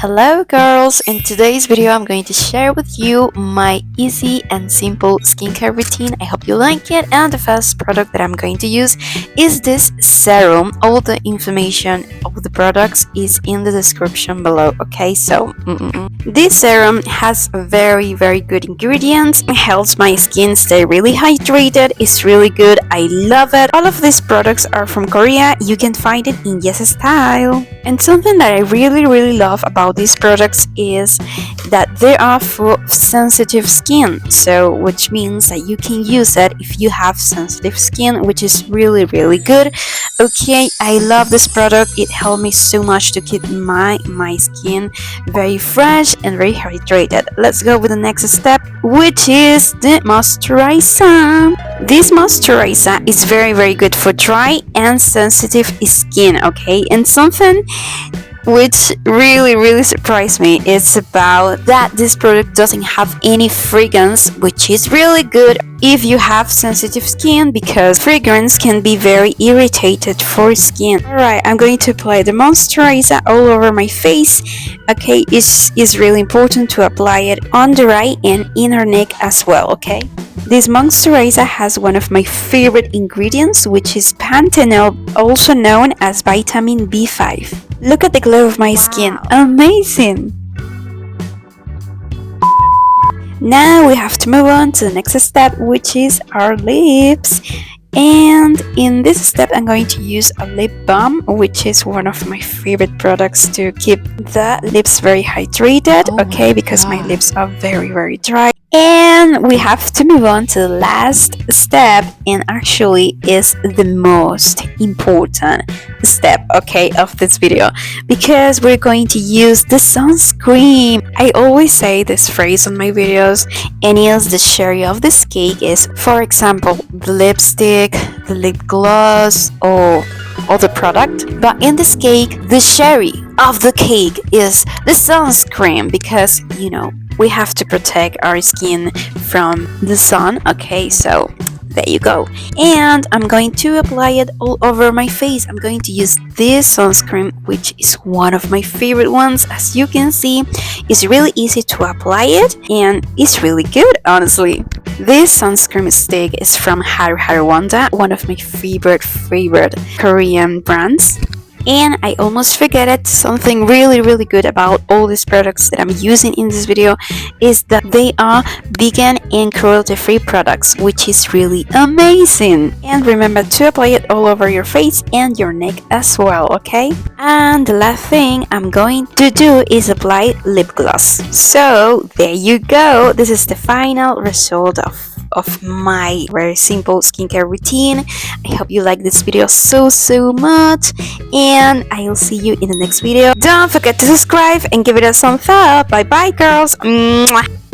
Hello girls! In today's video I'm going to share with you my easy and simple skincare routine. I hope you like it, and the first product that I'm going to use is this serum. All the information of the products is in the description below, okay? So this serum has very good ingredients. It helps my skin stay really hydrated. It's really good. I love it. All of these products are from Korea. You can find it in Yes Style. And something that I really love about these products is that they are for sensitive skin, so which means that you can use it if you have sensitive skin, which is really good. Okay, I love this product. It helped me so much to keep my skin very fresh and very hydrated. Let's go with the next step, which is the moisturizer. This moisturizer is very good for dry and sensitive skin, okay? And something which really surprised me is about that this product doesn't have any fragrance, which is really good if you have sensitive skin, because fragrance can be very irritated for skin. Alright, I'm going to apply the moisturizer all over my face. Okay, it's really important to apply it on the right and inner neck as well, okay? This moisturizer has one of my favorite ingredients, which is panthenol, also known as vitamin B5. Look at the glow of my skin. Amazing! Now we have to move on to the next step, which is our lips. And in this step I'm going to use a lip balm, which is one of my favorite products to keep the lips very hydrated, okay, because my lips are very dry. And we have to move on to the last step, and actually is the most important step, okay, of this video, because we're going to use the sunscreen. I always say this phrase on my videos, and it's the cherry of this cake is, for example, the lipstick, the lip gloss, or the product. But in this cake, the cherry of the cake is the sunscreen, because you know we have to protect our skin from the sun, okay? So there you go. And I'm going to apply it all over my face. I'm going to use this sunscreen, which is one of my favorite ones. As you can see, it's really easy to apply it, and it's really good, honestly. This sunscreen stick is from Haru Wanda, one of my favorite Korean brands. And I almost forget it, something really good about all these products that I'm using in this video is that they are vegan and cruelty-free products, which is really amazing. And remember to apply it all over your face and your neck as well, okay? And the last thing I'm going to do is apply lip gloss. So there you go. This is the final result of my very simple skincare routine. I hope you like this video so much, and I'll see you in the next video. Don't forget to subscribe and give it a thumbs up. Bye girls. Mwah.